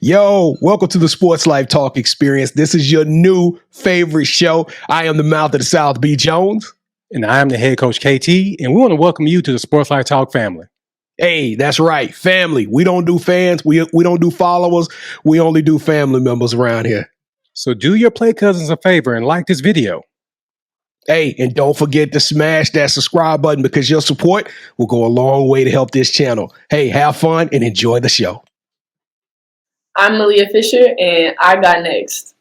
Yo, welcome to the Sports Life Talk experience. This is your new favorite show. I am the mouth of the South, B. Jones. And I am the head coach, KT, and we want to welcome you to the Sports Life Talk family. Hey, that's right, family. We don't do fans. We don't do followers. We only do family members around here. So do your play cousins a favor and like this video. Hey, and don't forget to smash that subscribe button because your support will go a long way to help this channel. Hey, have fun and enjoy the show. I'm Malia Fisher, and I got next.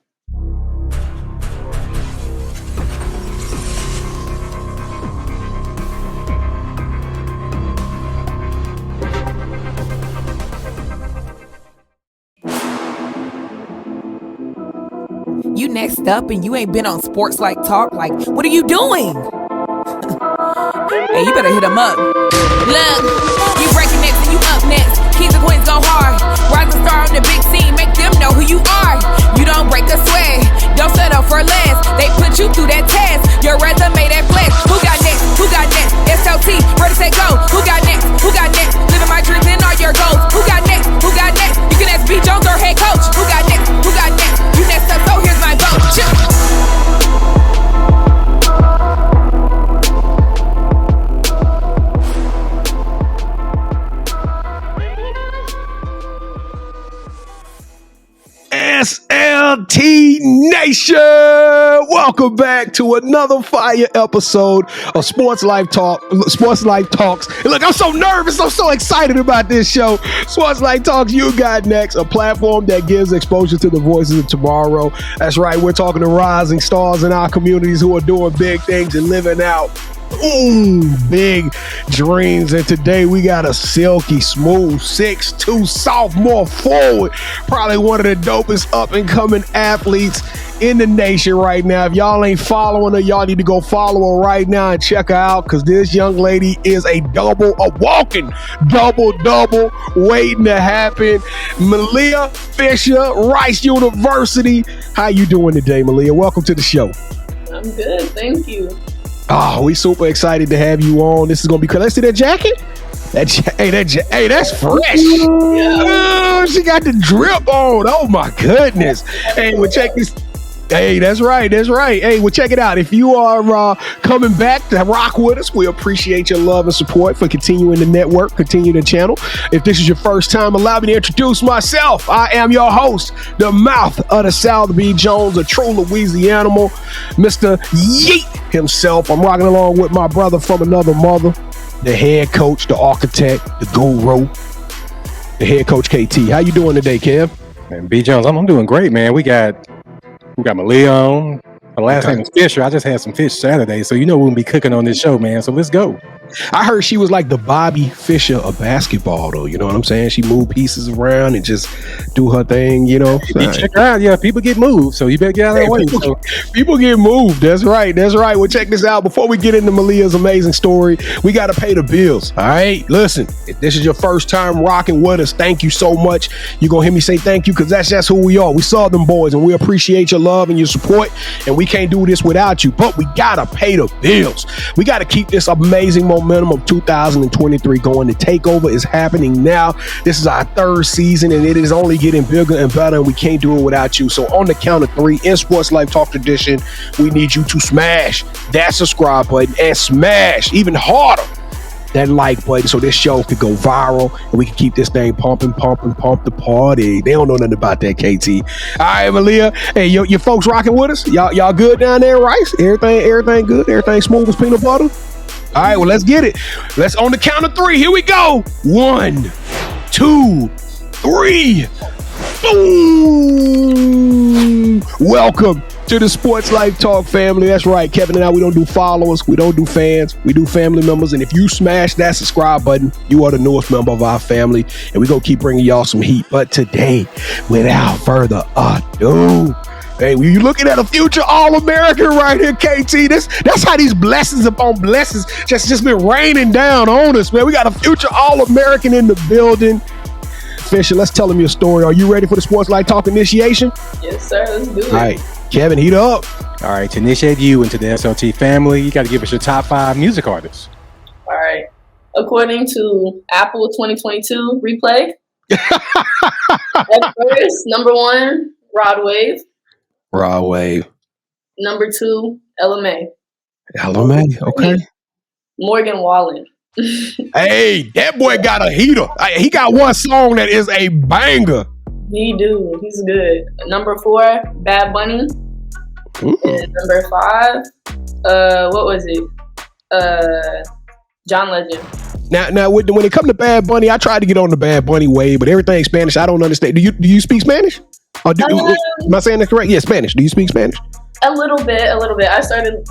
You next up and you ain't been on Sports Like Talk. Like, what are you doing? Hey, you better hit them up. Look, you breaking next and you up next. Kings and queens go hard. Rising star on the big scene, make them know who you are. You don't break a sweat, don't settle for less. They put you through that test, your resume that flex. Who got next? Who got next? SLT, ready, set, go. Who got next? Who got next? Living my dreams and all your goals. Who got next? Who got next? You can ask B. Jones or head coach. Who got next? Who got next? You next up, so here's my vote. SRT Nation, welcome back to another fire episode of Sports Life Talk. Sports Life Talks. And look, I'm so nervous. I'm so excited about this show. Sports Life Talks. You got next, a platform that gives exposure to the voices of tomorrow. That's right. We're talking to rising stars in our communities who are doing big things and living out big dreams. And today we got a silky smooth 6'2" sophomore forward, probably one of the dopest up and coming athletes in the nation right now. If y'all ain't following her, y'all need to go follow her right now and check her out, because this young lady is a walking double waiting to happen. Malia Fisher, Rice University. How you doing today, Malia? Welcome to the show. I'm good, thank you. Oh, we super excited to have you on. This is gonna be cool. Let's see that jacket. Hey, that's fresh. Yeah. Oh, she got the drip on. Oh my goodness. Hey, well, check this. Hey, that's right. Hey, well, check it out. If you are coming back to rock with us, we appreciate your love and support for continuing the network, continue the channel. If this is your first time, allow me to introduce myself. I am your host, the mouth of the South, B. Jones, a true Louisianimal, Mr. Yeet himself. I'm rocking along with my brother from another mother, the head coach, the architect, the guru, the head coach, KT. How you doing today, Kev? And B. Jones, I'm doing great, man. We got Malia on. Her last name is Fisher. I just had some fish Saturday, so you know we'll be cooking on this show, man. So let's go. I heard she was like the Bobby Fisher of basketball, though. You know what I'm saying? She moved pieces around and just do her thing, you know? Hey, check her out. Yeah, people get moved, so you better get out of the way. People get moved. That's right. Well, check this out. Before we get into Malia's amazing story, we got to pay the bills, all right? Listen, if this is your first time rocking with us, thank you so much. You're going to hear me say thank you, because that's just who we are. We saw them boys, and we appreciate your love and your support, and we can't do this without you, but we got to pay the bills. We got to keep this amazing momentum of 2023 going. The takeover is happening now. This is our third season, and it is only getting bigger and better, and we can't do it without you. So on the count of three, in Sports Life Talk tradition, we need you to smash that subscribe button and smash even harder that like button so this show could go viral and we can keep this thing pumping, pump the party. They don't know nothing about that, KT. All right, Malia. Hey, your folks rocking with us? Y'all good down there, Rice? Everything good? Everything smooth as peanut butter? All right, well, let's get it. Let's on the count of three. Here we go. 1, 2, 3. Boom! Welcome to the Sports Life Talk family. That's right, Kevin and I, we don't do followers, we don't do fans, we do family members. And if you smash that subscribe button, you are the newest member of our family, and we're gonna keep bringing y'all some heat. But today, without further ado, hey, when you looking at a future All-American right here, KT, that's how these blessings upon blessings just been raining down on us, man. We got a future All-American in the building. Fisher, let's tell him your story. Are you ready for the Sports Life Talk initiation? Yes, sir. Let's do it. All right, Kevin, heat up. All right, to initiate you into the SRT family, you got to give us your top 5 music artists. All right. According to Apple 2022 replay, At first, number 1, Rod Wave. Rod Wave. Number 2, LMA. LMA, okay. Morgan Wallen. Hey, that boy got a heater. He got one song that is a banger. He do. He's good. Number 4, Bad Bunny. And number 5, what was it? John Legend. Now, when it comes to Bad Bunny, I tried to get on the Bad Bunny wave, but everything's Spanish. I don't understand. Do you speak Spanish? Or am I saying that correct? Yeah, Spanish. Do you speak Spanish? A little bit. I started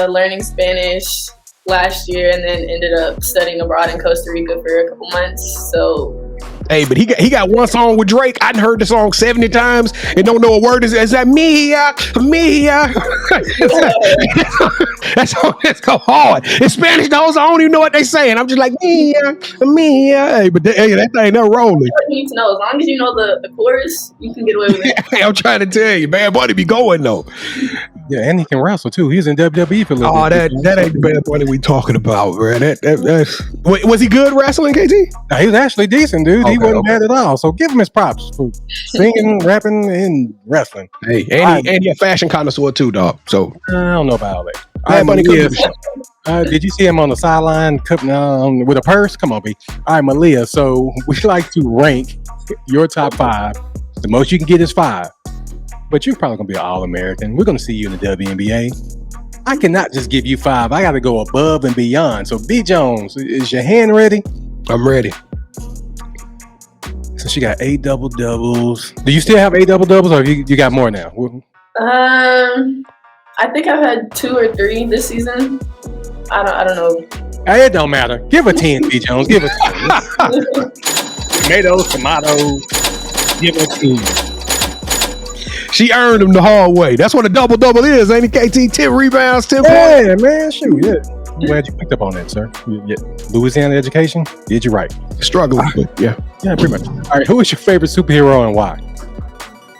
learning Spanish last year, and then ended up studying abroad in Costa Rica for a couple months. So. Hey, but he got one song with Drake. I'd heard the song 70 times and don't know a word. Is that Mia? That song is so hard. In Spanish, those I don't even know what they saying. I'm just like Mia. Hey, but that thing they're rolling. You need to know, as long as you know the chorus, you can get away with it. Hey, I'm trying to tell you, Bad Bunny be going though. Yeah, and he can wrestle too. He's in WWE for a little bit. That ain't the Bad Bunny we talking about, man. Wait, was he good wrestling, KT? No, he was actually decent, dude. He wasn't bad at all. So give him his props for singing, rapping, and wrestling. Hey, and he a fashion connoisseur too, dog. So I don't know about all that. Bad Bunny did you see him on the sideline with a purse? Come on, B. All right, Malia. So we like to rank your top 5. The most you can get is 5. But you're probably going to be an All-American. We're going to see you in the WNBA. I cannot just give you 5. I got to go above and beyond. So, B. Jones, is your hand ready? I'm ready. So she got 8 double-doubles. Do you still have 8 double-doubles, or you got more now? I think I've had 2 or 3 this season. I don't know. Hey, it don't matter. Give a 10, B. Jones. Give a 10. Tomatoes. Give a 10. She earned him the hard way. That's what a double-double is, ain't it, KT? 10 rebounds, 10 points. Yeah, man. Shoot, yeah. I'm glad you picked up on that, sir. Louisiana education, did you right. Struggling, but yeah. Yeah, pretty much. All right, who is your favorite superhero and why?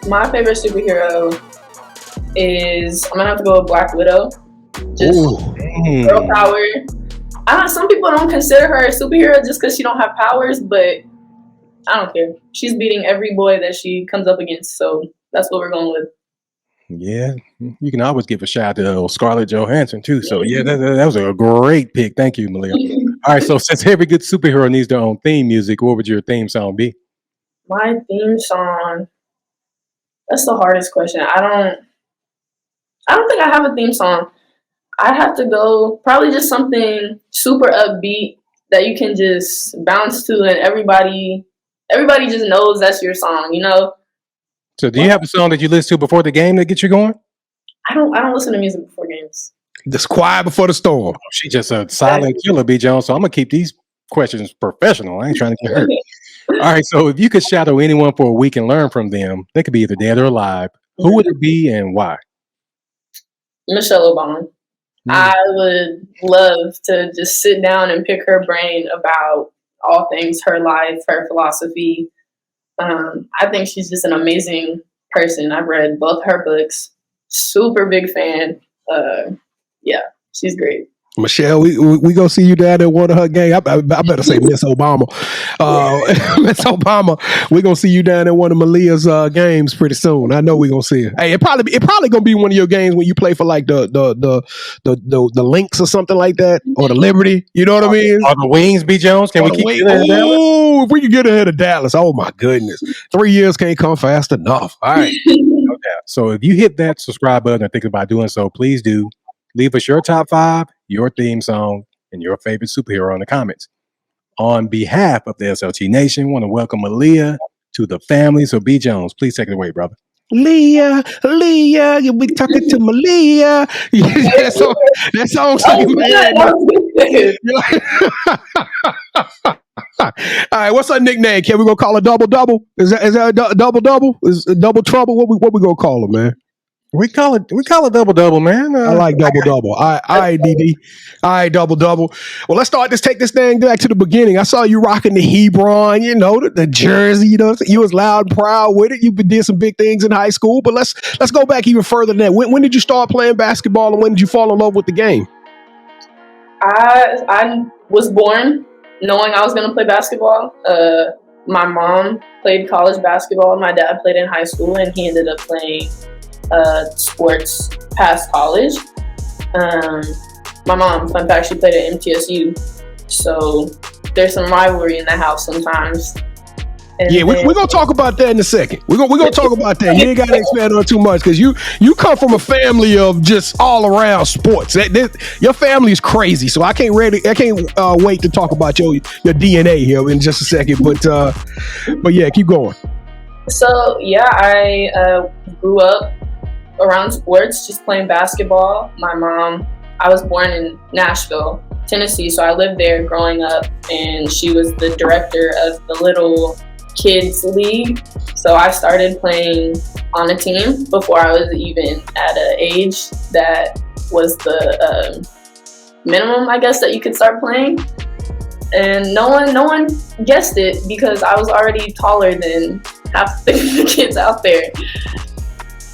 My favorite superhero is, I'm going to have to go with Black Widow. Just girl power. Some people don't consider her a superhero just because she don't have powers, but I don't care. She's beating every boy that she comes up against, so that's what we're going with. Yeah, you can always give a shout out to Scarlett Johansson too. So yeah, that was a great pick. Thank you, Malia. All right, so since every good superhero needs their own theme music, what would your theme song be? My theme song. That's the hardest question. I don't think I have a theme song. I'd have to go probably just something super upbeat that you can just bounce to, and everybody just knows that's your song, you know? So do you have a song that you listen to before the game that gets you going? I don't listen to music before games. Just quiet before the storm. She's just a silent killer, B. Jones. So I'm gonna keep these questions professional. I ain't trying to get hurt. All right. So if you could shadow anyone for a week and learn from them, they could be either dead or alive. Who would it be and why? Michelle Obama. I would love to just sit down and pick her brain about all things, her life, her philosophy. I think she's just an amazing person. I've read both her books. Super big fan. Yeah, she's great. Michelle, we gonna see you down at one of her games. I better say Miss Obama. Miss Obama, we gonna see you down at one of Malia's games pretty soon. I know we gonna see her. Hey, it probably gonna be one of your games when you play for like the Lynx or something like that, or the Liberty. You know what I mean? Or the Wings, B. Jones. Can we keep it in Dallas? If we can get ahead of Dallas, oh my goodness, 3 years can't come fast enough. All right. No doubt. So if you hit that subscribe button and think about doing so, please do. Leave us your top 5, your theme song, and your favorite superhero in the comments. On behalf of the SRT Nation, I want to welcome Malia to the family. So, B. Jones, please take it away, brother. Leah, you'll be talking to Malia. That song. All right, what's her nickname? Can we go call her Double? Is that a double? Is it Double Trouble? What we gonna call her, man? We call it double, man. I like double. All right, DD. All right, double. Well, let's take this thing back to the beginning. I saw you rocking the Hebron, you know, the jersey. You know, you was loud and proud with it. You did some big things in high school, but let's go back even further than that. When did you start playing basketball, and when did you fall in love with the game? I was born knowing I was going to play basketball. my mom played college basketball. My dad played in high school, and he ended up playing sports past college. My mom, fun fact, she played at MTSU. So there's some rivalry in the house sometimes. And yeah, we're going to talk about that in a second. We're gonna talk about that. You ain't got to expand on it too much because you come from a family of just all around sports. Your family is crazy, so I can't wait to talk about your DNA here in just a second. But yeah, keep going. So yeah, I grew up around sports, just playing basketball. My mom, I was born in Nashville, Tennessee, so I lived there growing up, and she was the director of the little kids league. So I started playing on a team before I was even at an age that was the minimum, I guess, that you could start playing. And no one guessed it because I was already taller than half the kids out there.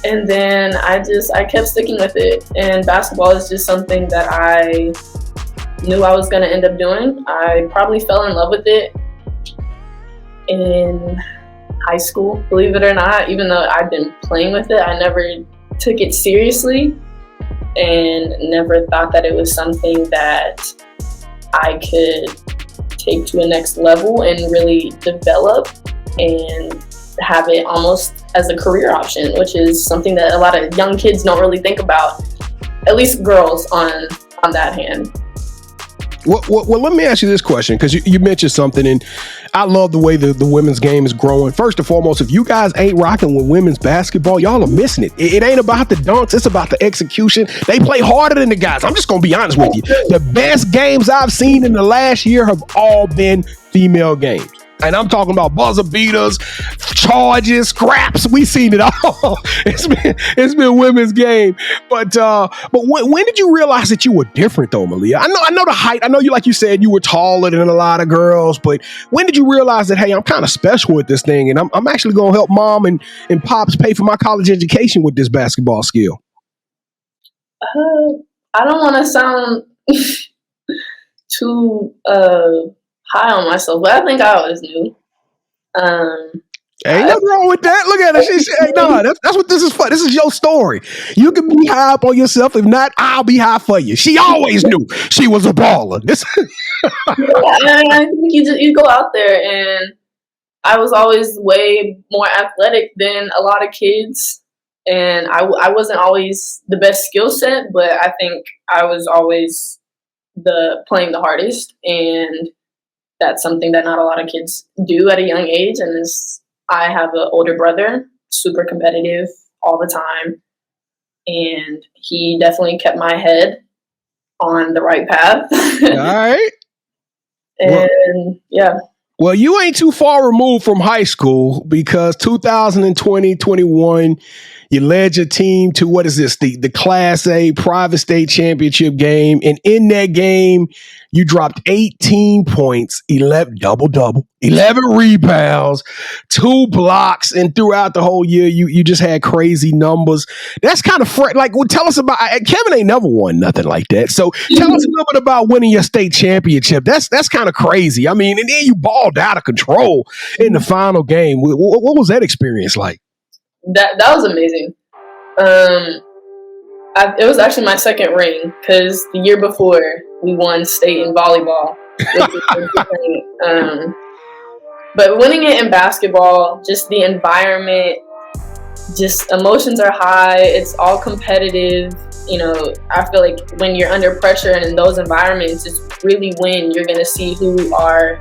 And then I kept sticking with it. And basketball is just something that I knew I was going to end up doing. I probably fell in love with it in high school, believe it or not. Even though I've been playing with it, I never took it seriously and never thought that it was something that I could take to a next level and really develop and have it almost as a career option, which is something that a lot of young kids don't really think about, at least girls on that hand. Well, let me ask you this question, because you mentioned something, and I love the way the women's game is growing. First and foremost, if you guys ain't rocking with women's basketball, y'all are missing it. It ain't about the dunks. It's about the execution. They play harder than the guys. I'm just going to be honest with you. The best games I've seen in the last year have all been female games. And I'm talking about buzzer beaters, charges, scraps. We've seen it all. It's been women's game. But when did you realize that you were different though, Malia? I know the height. I know you, like you said, you were taller than a lot of girls. But when did you realize that, hey, I'm kind of special with this thing, and I'm actually gonna help mom and pops pay for my college education with this basketball skill? I don't want to sound too high on myself, but I think I always knew. Ain't nothing wrong with that. Look at her. She said, no, that's what this is for. This is your story. You can be high up on yourself. If not, I'll be high for you. She always knew she was a baller. I think you go out there, and I was always way more athletic than a lot of kids, and I wasn't always the best skill set, but I think I was always playing the hardest, and that's something that not a lot of kids do at a young age. And I have an older brother, super competitive all the time. And he definitely kept my head on the right path. All right. And yeah. Well, you ain't too far removed from high school, because 2020-21, you led your team to, what is this, the Class A private state championship game. And in that game, you dropped 18 points, 11 double-double, 11 rebounds, 2 blocks, and throughout the whole year, you just had crazy numbers. That's kind of tell us about, Kevin ain't never won nothing like that. So tell us a little bit about winning your state championship. That's kind of crazy. I mean, and then you balled out of control in the final game. What was that experience like? That was amazing. It was actually my second ring, because the year before we won state in volleyball. But winning it in basketball, just the environment, just emotions are high. It's all competitive. You know, I feel like when you're under pressure and in those environments, it's really when you're going to see who are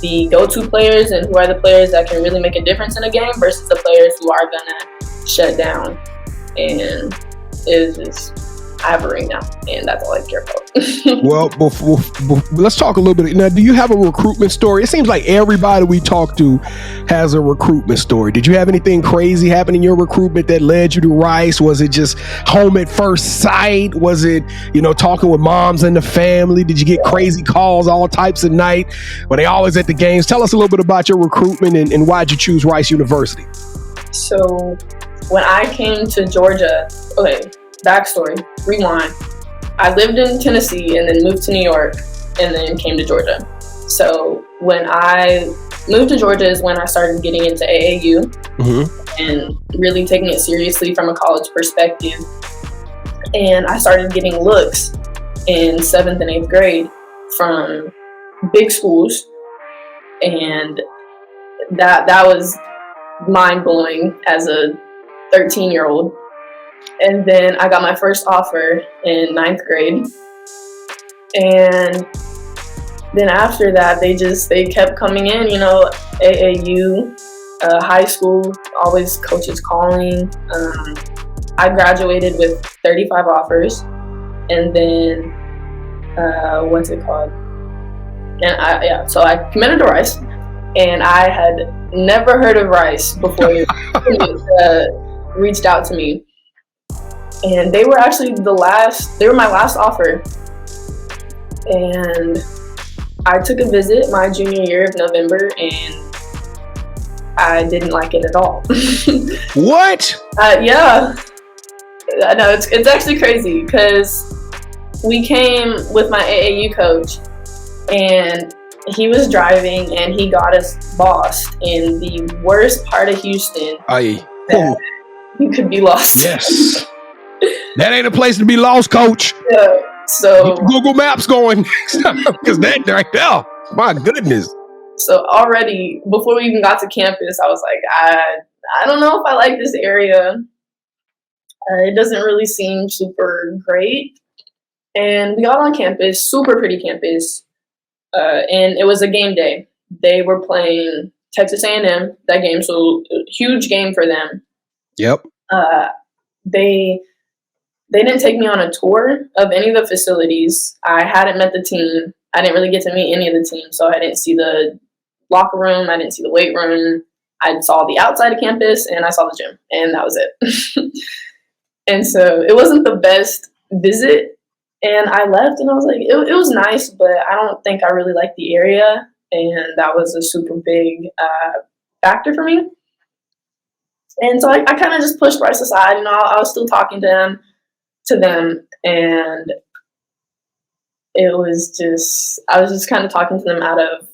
the go-to players and who are the players that can really make a difference in a game versus the players who are going to shut down. And it was just, I have a ring now, and that's all I care about. Well, let's talk a little bit. Now, do you have a recruitment story? It seems like everybody we talk to has a recruitment story. Did you have anything crazy happen in your recruitment that led you to Rice? Was it just home at first sight? Was it, talking with moms and the family? Did you get crazy calls all types of night? Were they always at the games? Tell us a little bit about your recruitment and why'd you choose Rice University? So when I came to Georgia, okay, backstory, rewind. I lived in Tennessee and then moved to New York and then came to Georgia. So when I moved to Georgia is when I started getting into AAU and really taking it seriously from a college perspective. And I started getting looks in 7th and 8th grade from big schools. And that was mind-blowing as a 13-year-old. And then I got my first offer in 9th grade. And then after that, they kept coming in, you know, AAU, high school, always coaches calling. I graduated with 35 offers, and then, what's it called? And so I committed to Rice, and I had never heard of Rice before it reached out to me. And they were actually they were my last offer. And I took a visit my junior year of November, and I didn't like it at all. What? Yeah. I know, it's actually crazy because we came with my AAU coach, and he was driving, and he got us lost in the worst part of Houston. You could be lost. Yes. That ain't a place to be lost, coach. Yeah. So get Google Maps going because that right there, my goodness. So already before we even got to campus, I was like, I don't know if I like this area. It doesn't really seem super great. And we got on campus, super pretty campus, and it was a game day. They were playing Texas A&M that game, so huge game for them. Yep. They didn't take me on a tour of any of the facilities. I hadn't met the team. I didn't really get to meet any of the team, so I didn't see the locker room. I didn't see the weight room. I saw the outside of campus, and I saw the gym, and that was it. And so it wasn't the best visit, and I left, and I was like, it was nice, but I don't think I really liked the area, and that was a super big factor for me. And so I kind of just pushed Rice aside. You know, I was still talking to them, and it was just, I was just kind of talking to them out of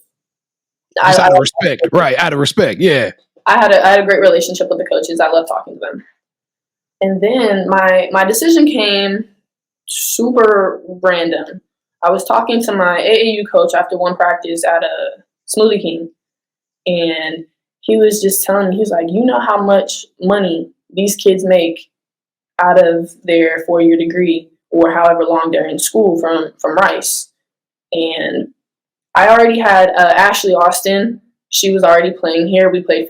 respect, right? Out of respect, yeah. I had a great relationship with the coaches. I loved talking to them. And then my decision came super random. I was talking to my AAU coach after one practice at a Smoothie King, and he was just telling me, he was like, you know how much money these kids make out of their 4-year degree or however long they're in school from Rice. And I already had Ashley Austin. She was already playing here. We played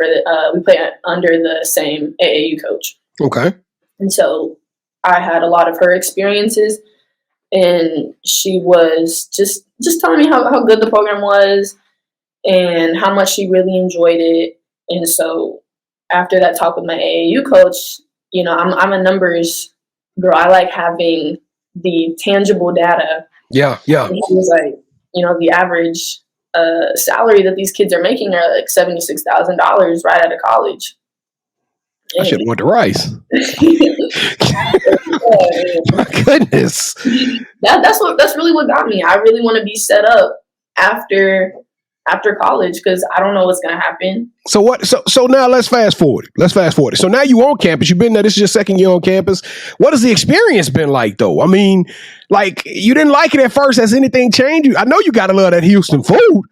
under the same AAU coach. Okay. And so I had a lot of her experiences, and she was just telling me how good the program was and how much she really enjoyed it. And so after that talk with my AAU coach, you know, I'm a numbers girl. I like having the tangible data. Yeah. And he was like, you know, the average salary that these kids are making are like $76,000 right out of college. I should have went to Rice. My goodness. That's really what got me. I really want to be set up after college because I don't know what's going to happen. So now let's fast forward. So now you on campus. You've been there. This is your second year on campus. What has the experience been like, though? I mean, like, you didn't like it at first. Has anything changed? I know you got to love that Houston food.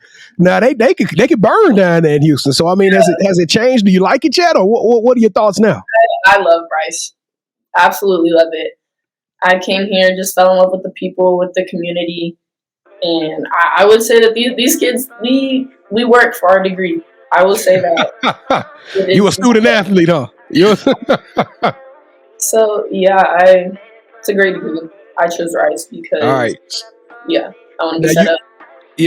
Now they could burn down there in Houston. So I mean, has it changed? Do you like it yet, or what are your thoughts now? I love Rice. Absolutely love it. I came here, just fell in love with the people, with the community. And I would say that these kids, we work for our degree. I will say that. You a student athlete, huh? So yeah, it's a great degree. I chose Rice because I want to be set up.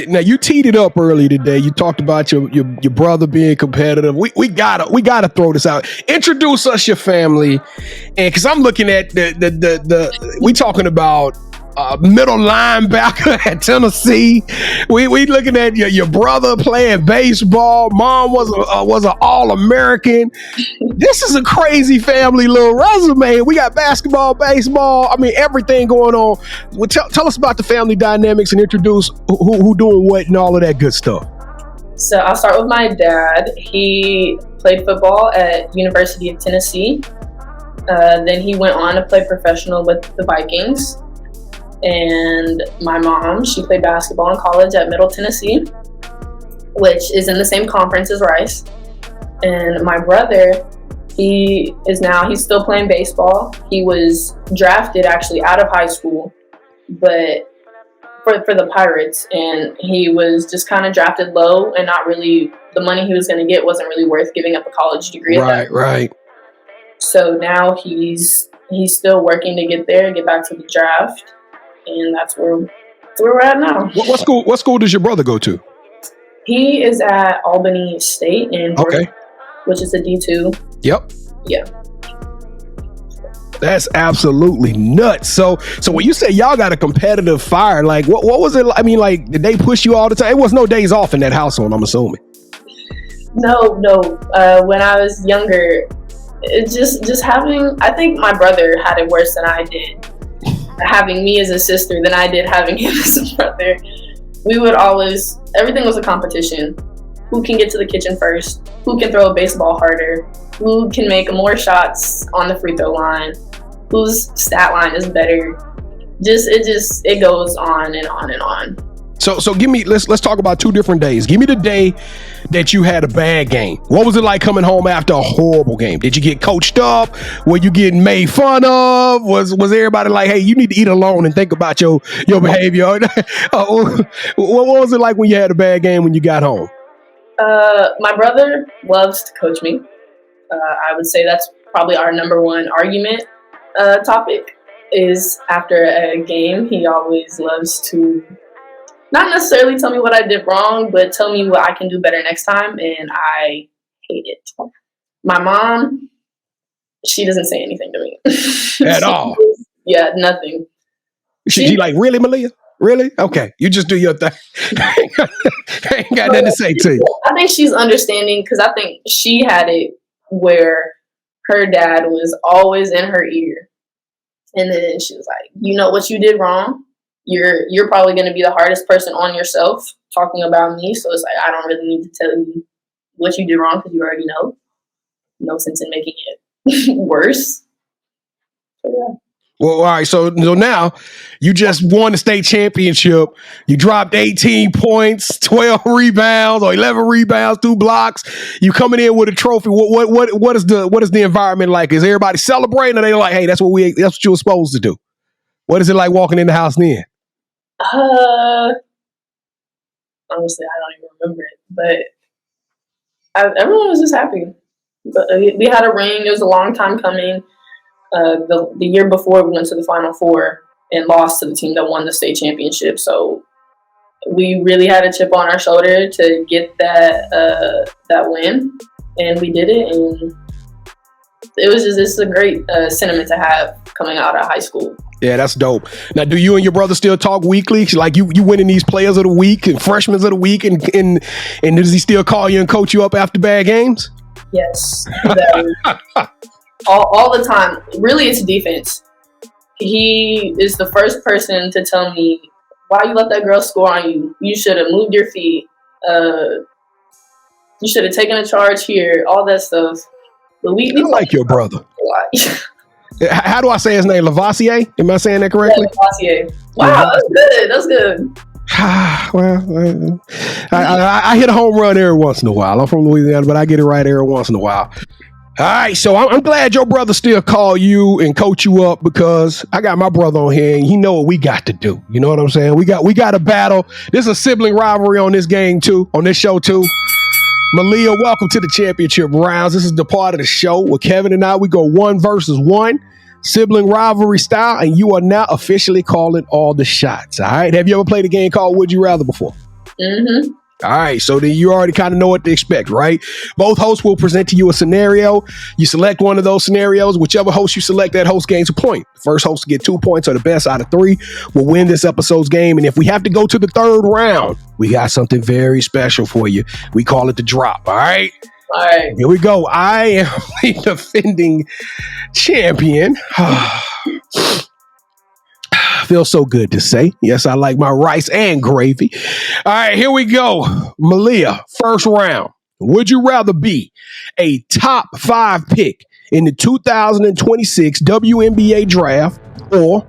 Now you teed it up early today. You talked about your brother being competitive. We gotta throw this out. Introduce us your family, and because I'm looking at we talking about middle linebacker at Tennessee. We looking at your brother playing baseball. Mom was an All-American. This is a crazy family little resume. We got basketball, baseball. I mean, everything going on. Well, tell us about the family dynamics and introduce who doing what and all of that good stuff. So I'll start with my dad. He played football at University of Tennessee. Then he went on to play professional with the Vikings. And my mom, she played basketball in college at Middle Tennessee, which is in the same conference as Rice. And my brother, he's still playing baseball. He was drafted actually out of high school, but for the Pirates, and he was just kind of drafted low, and not really, the money he was going to get wasn't really worth giving up a college degree. Right. So now he's still working to get back to the draft, and that's where we're at now. What school does your brother go to? He is at Albany State in Georgia, which is a D2. Yep. Yeah. That's absolutely nuts. So when you say y'all got a competitive fire, like what was it? I mean, like, did they push you all the time? It was no days off in that household, I'm assuming. No. When I was younger, it just having, I think my brother had it worse than I did. Having me as a sister than I did having him as a brother. We would always, everything was a competition. Who can get to the kitchen first? Who can throw a baseball harder? Who can make more shots on the free throw line? Whose stat line is better? It goes on and on and on. So give me, let's talk about 2 different days. Give me the day that you had a bad game. What was it like coming home after a horrible game? Did you get coached up? Were you getting made fun of? Was everybody like, hey, you need to eat alone and think about your behavior? What was it like when you had a bad game when you got home? My brother loves to coach me. I would say that's probably our number one argument topic is after a game. He always loves to not necessarily tell me what I did wrong, but tell me what I can do better next time, and I hate it. My mom, she doesn't say anything to me. At all? Yeah, nothing. She like, really, Malia? Really? Okay. You just do your thing. I ain't got nothing to say to you. I think she's understanding because I think she had it where her dad was always in her ear. And then she was like, you know what you did wrong? You're probably going to be the hardest person on yourself talking about me. So it's like, I don't really need to tell you what you did wrong because you already know. No sense in making it worse. So, yeah. Well, all right. So now you just won the state championship. You dropped 18 points, 12 rebounds, or 11 rebounds, 2 blocks. You coming in with a trophy. What is the environment like? Is everybody celebrating, or they like, hey, that's what you were supposed to do? What is it like walking in the house then? Honestly, I don't even remember it, but everyone was just happy. But we had a ring. It was a long time coming. The year before, we went to the Final Four and lost to the team that won the state championship. So we really had a chip on our shoulder to get that win, and we did it. And it's a great sentiment to have coming out of high school. Yeah, that's dope. Now, do you and your brother still talk weekly? Like you winning these players of the week and freshmen of the week, and does he still call you and coach you up after bad games? Yes, all the time. Really, it's defense. He is the first person to tell me, why you let that girl score on you? You should have moved your feet. You should have taken a charge here. All that stuff. But we like your brother. A lot. How do I say his name? Lavoisier? Am I saying that correctly? Yeah, Lavoisier. Wow, that's good. Well, I hit a home run every once in a while. I'm from Louisiana, but I get it right every once in a while. All right, so I'm glad your brother still call you and coach you up, because I got my brother on here and he know what we got to do. You know what I'm saying? We got a battle. There's a sibling rivalry on this game too, on this show too. Malia, welcome to the championship rounds. This is the part of the show where Kevin and I, we go 1 versus 1, sibling rivalry style, and you are now officially calling all the shots. All right. Have you ever played a game called Would You Rather before? Mm-hmm. All right, so then you already kind of know what to expect, right? Both hosts will present to you a scenario. You select one of those scenarios. Whichever host you select, that host gains a point. The first host to get 2 points, or the best out of 3, will win this episode's game. And if we have to go to the 3rd round, we got something very special for you. We call it the drop, all right? All right. Here we go. I am the defending champion. feels so good to say. Yes, I like my rice and gravy. All right, here we go. Malia, first round. Would you rather be a top 5 pick in the 2026 WNBA draft or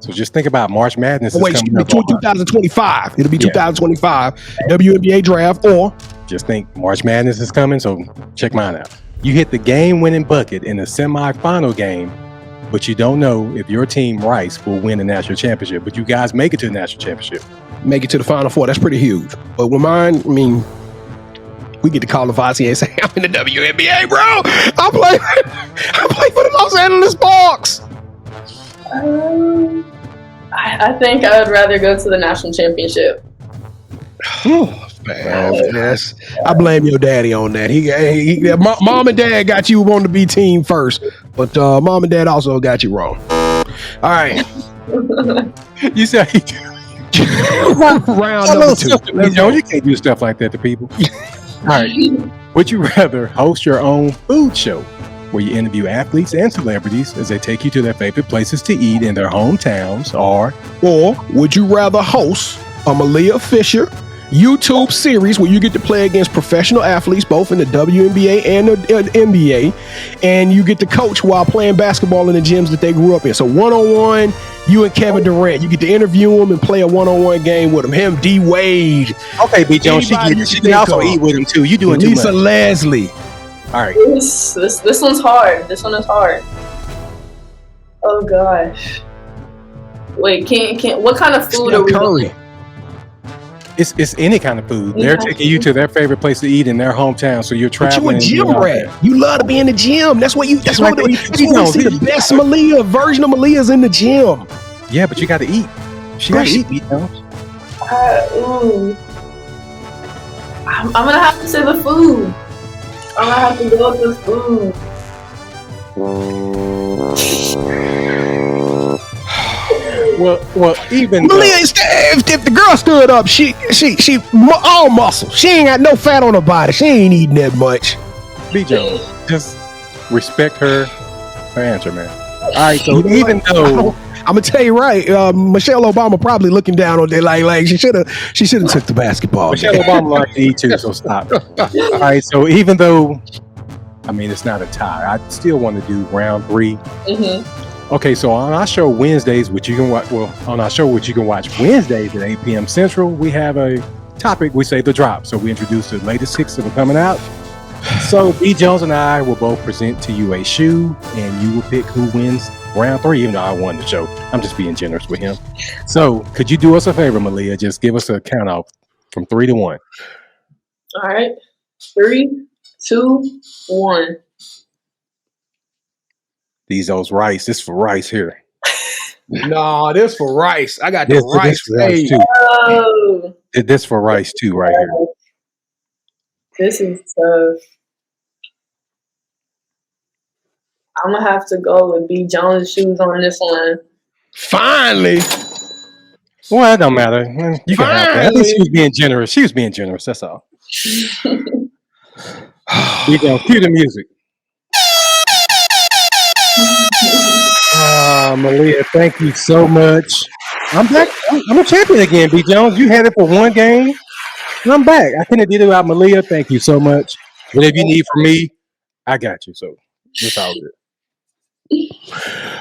So just think about March Madness is coming up. 2025. It'll be 2025 WNBA draft or just think March Madness is coming, so check mine out. You hit the game-winning bucket in the semifinal game, but you don't know if your team, Rice, will win the national championship. But you guys make it to the national championship. Make it to the Final Four. That's pretty huge. But with mine, I mean, we get to call the Vasi and say, I'm in the WNBA, bro. I play for the Los Angeles Sparks. I think I would rather go to the national championship. Man, yes. I blame your daddy on that. Mom and dad got you on the B team first, but mom and dad also got you wrong. All right. You said round number 2. You can't do stuff like that to people. All right. Would you rather host your own food show where you interview athletes and celebrities as they take you to their favorite places to eat in their hometowns, or would you rather host a Malia Fisher YouTube series where you get to play against professional athletes both in the WNBA and the NBA, and you get to coach while playing basketball in the gyms that they grew up in? So one-on-one, you and Kevin Durant, you get to interview him and play a one-on-one game with him. Him, D Wade. Okay, B Jones, she can also eat with him too. You doing too much. Lisa Leslie. All right. This one's hard. This one is hard. Oh gosh. Wait, can what kind of food are we curry? It's any kind of food. They're taking you to their favorite place to eat in their hometown, so you're traveling. But you a gym rat. You love to be in the gym. That's what we see the best Malia version of Malia's in the gym. Yeah, but you got to eat. She got to eat, you know. I'm gonna have to say the food. I'm gonna have to go with the food. Well, even Malia, if the girl stood up, she all muscle. She ain't got no fat on her body. She ain't eating that much. B Jones, just respect her answer, man. All right, so even though I'm gonna tell you right, Michelle Obama probably looking down on that like she should have took the basketball. Michelle Obama likes to eat too, so stop. All right, so even though, I mean, it's not a tie, I still want to do round 3. Okay, so on our show Wednesdays, which you can watch, Wednesdays at 8 p.m. Central, we have a topic. We say the drop. So we introduce the latest 6 that are coming out. So B Jones and I will both present to you a shoe, and you will pick who wins round 3, even though I won the show. I'm just being generous with him. So could you do us a favor, Malia? Just give us a count out from 3 to 1. All right. 3, 2, 1. Those rice. This for rice here. No, this for rice. I got the rice for rice too. Oh. This for rice too, right here. This is tough. I'm gonna have to go with B Jones' shoes on this one. Finally. Well, it don't matter. You can have that. At least she was being generous. She was being generous. That's all. B Jones, cue the music. Malia, thank you so much. I'm back. I'm a champion again, B Jones. You had it for 1 game, and I'm back. I couldn't do it without Malia. Thank you so much. Whatever you need from me, I got you. So it's all good.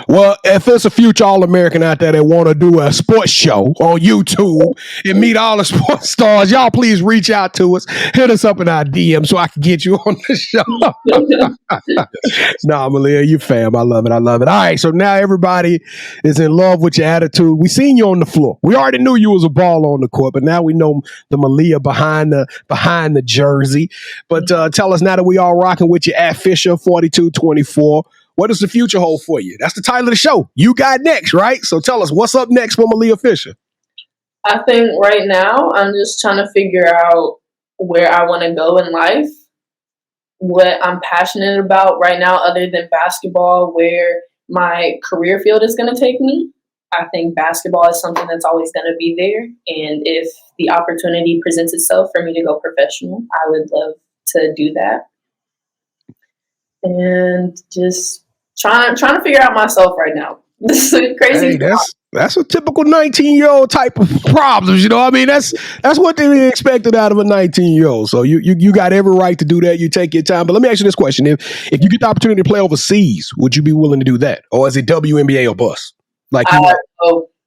Well, if there's a future All-American out there that want to do a sports show on YouTube and meet all the sports stars, y'all please reach out to us. Hit us up in our DM so I can get you on the show. Nah, Malia, you fam. I love it. All right, so now everybody is in love with your attitude. We seen you on the floor. We already knew you was a baller on the court, but now we know the Malia behind the jersey. But tell us now that we all rocking with you at Fisher 4224. What does the future hold for you? That's the title of the show. You got next, right? So tell us, what's up next for Malia Fisher? I think right now I'm just trying to figure out where I want to go in life, what I'm passionate about right now other than basketball, where my career field is going to take me. I think basketball is something that's always going to be there. And if the opportunity presents itself for me to go professional, I would love to do that. And just trying to figure out myself right now. This is crazy. Hey, That's a typical 19-year-old type of problems, you know. I mean, that's what they expected out of a 19-year-old. So you got every right to do that. You take your time. But let me ask you this question: If you get the opportunity to play overseas, would you be willing to do that, or is it WNBA or bust? Like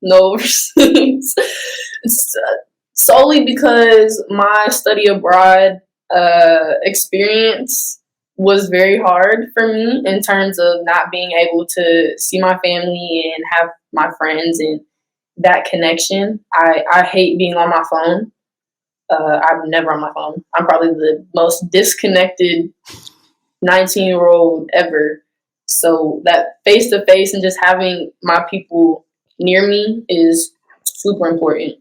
no, solely because my study abroad experience was very hard for me in terms of not being able to see my family and have my friends and that connection. I hate being on my phone. I'm never on my phone. I'm probably the most disconnected 19-year-old ever. So that face-to-face and just having my people near me is super important.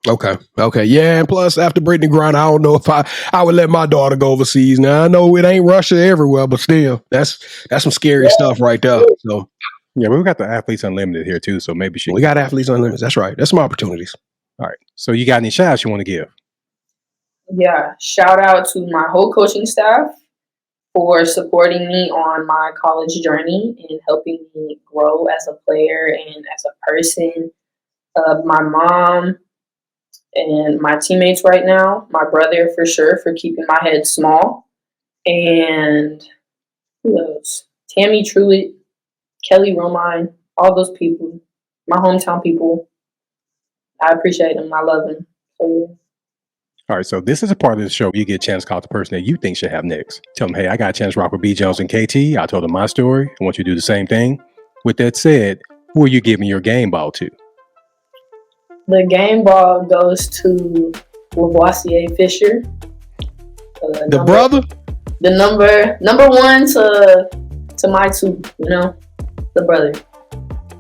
Okay. Yeah, and plus after Brittany Griner, I don't know if I would let my daughter go overseas. Now I know it ain't Russia everywhere, but still, that's some scary stuff right there. So yeah, but we got the Athletes Unlimited here too, so maybe we got Athletes Unlimited. That's right. That's some opportunities. All right. So you got any shout-outs you want to give? Yeah, shout out to my whole coaching staff for supporting me on my college journey and helping me grow as a player and as a person. My mom and my teammates right now, my brother for sure for keeping my head small, and who else? Tammy Truitt, Kelly Romine, all those people, my hometown people. I appreciate them. I love them. So yeah. All right, so this is a part of the show where you get a chance to call the person that you think should have next. Tell them, hey, I got a chance to rock with B. Jones and KT. I told them my story. I want you to do the same thing. With that said, who are you giving your game ball to? The game ball goes to Malia Fisher. The brother? The number one to my two, you know, the brother.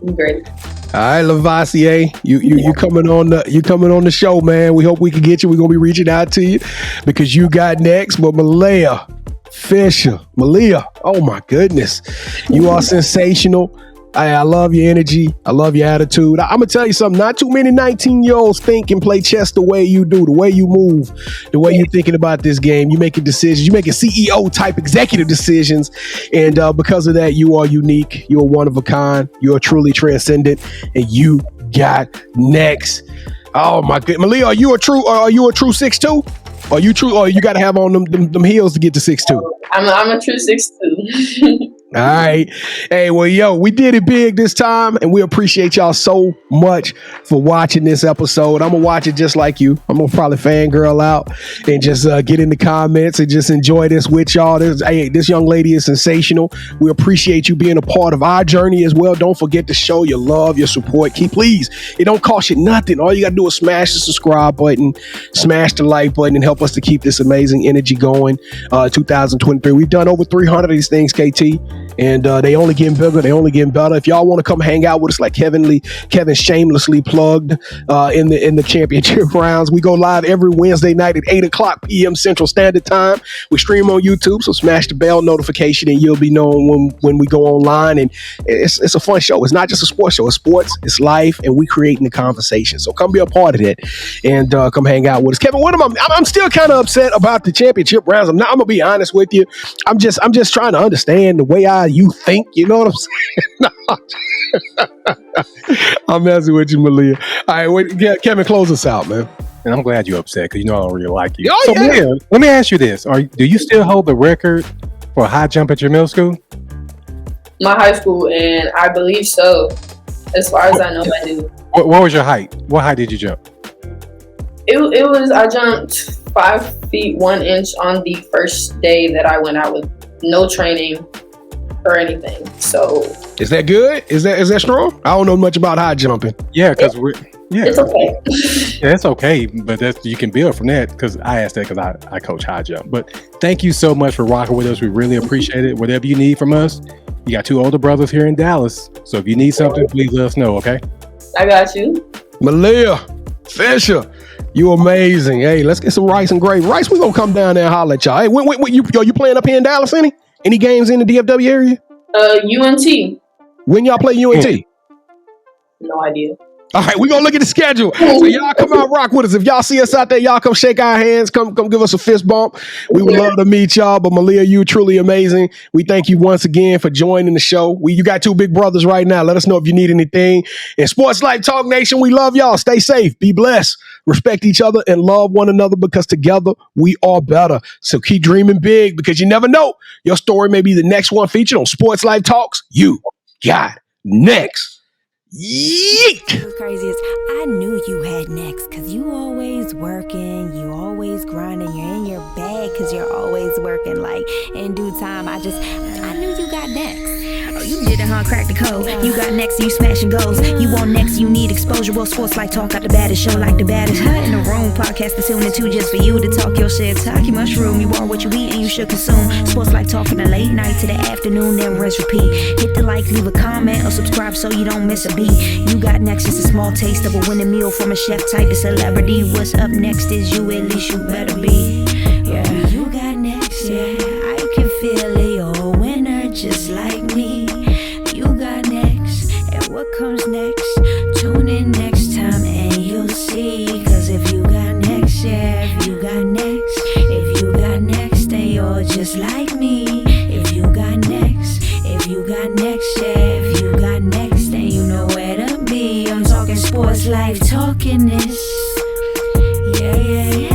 He's great. All right, Lavoisier, you coming on the show, man. We hope we can get you. We're gonna be reaching out to you because you got next. But Malia Fisher, oh my goodness, you are sensational. I love your energy. I love your attitude. I'm going to tell you something. Not too many 19-year-olds think and play chess the way you do, the way you move, the way you're thinking about this game. You're making decisions. You're making CEO-type executive decisions. And because of that, you are unique. You're one of a kind. You're truly transcendent. And you got next. Oh, my goodness. Malia, are you a true 6'2"? Are you true? Or you got to have on them heels to get to 6'2"? I'm a true 6'2". All right. Hey, well, yo, we did it big this time, and we appreciate y'all so much for watching this episode. I'm going to watch it just like you. I'm going to probably fangirl out and just get in the comments and just enjoy this with y'all. This young lady is sensational. We appreciate you being a part of our journey as well. Don't forget to show your love, your support. Please, it don't cost you nothing. All you got to do is smash the subscribe button, smash the like button, and help us to keep this amazing energy going. 2023. We've done over 300 of these things, KT. And they only getting bigger. They only getting better. If y'all want to come hang out with us, like Kevin shamelessly plugged in the championship rounds, we go live every Wednesday night at 8:00 p.m. Central Standard Time. We stream on YouTube, so smash the bell notification, and you'll be known when we go online. And it's a fun show. It's not just a sports show. It's sports. It's life, and we creating the conversation. So come be a part of that, and come hang out with us. Kevin, I'm still kind of upset about the championship rounds. I'm gonna be honest with you. I'm just trying to understand the way you think, you know what I'm saying? I'm messing with you, Malia. All right, wait, Kevin, close us out, man. And I'm glad you're upset because you know I don't really like you. Oh, so, yeah. Malia, let me ask you this: do you still hold the record for high jump at your middle school? My high school, and I believe so. As far as I know, I do. What was your height? What height did you jump? I jumped 5 feet 1 inch on the first day that I went out with no training or anything. So is that good? Is that strong? I don't know much about high jumping. Yeah, because it's okay. Yeah, it's okay, but you can build from that. Because I asked that because I coach high jump. But thank you so much for rocking with us. We really appreciate it. Whatever you need from us, you got 2 older brothers here in Dallas. So if you need something, please let us know. Okay. I got you. Malia Fisher, you amazing. Hey, let's get some rice and gravy. Rice, we gonna come down there and holler at y'all. Hey, when you playing up here in Dallas? Any games in the DFW area? UNT. When y'all play UNT? No idea. All right, we're going to look at the schedule. So y'all come out, rock with us. If y'all see us out there, y'all come shake our hands. Come give us a fist bump. We would love to meet y'all. But Malia, you're truly amazing. We thank you once again for joining the show. You got two big brothers right now. Let us know if you need anything. And Sports Life Talk Nation, we love y'all. Stay safe. Be blessed. Respect each other and love one another because together we are better. So keep dreaming big because you never know. Your story may be the next one featured on Sports Life Talks. You got next. Yeet! What's crazy is I knew you had next because you always working, you always grinding, you're in your bag because you're always working. Like in due time, I knew you got next. Oh, you did it, huh? Crack the code. You got next, you smashing goals. You want next, you need exposure. Well, Sports Like Talk got the baddest show, like the baddest in the room. Podcast to tune into just for you to talk your shit. Talk your mushroom. You are what you eat and you should consume. Sports Like Talk from the late night to the afternoon, then rest repeat. Hit the like, leave a comment, or subscribe so you don't miss a beat. You got next, it's a small taste of a winning meal from a chef type of celebrity. What's up next is you, at least you better be. Yeah, you got next, yeah. I can feel it, you're a winner just like me. You got next, and what comes next? Tune in next time and you'll see. Cause if you got next, yeah, if you got next, if you got next, then you're just like me. If you got next, if you got next, yeah, if you got next, then you know where to be. I'm talking Sports Life, talking this. Yeah, yeah, yeah.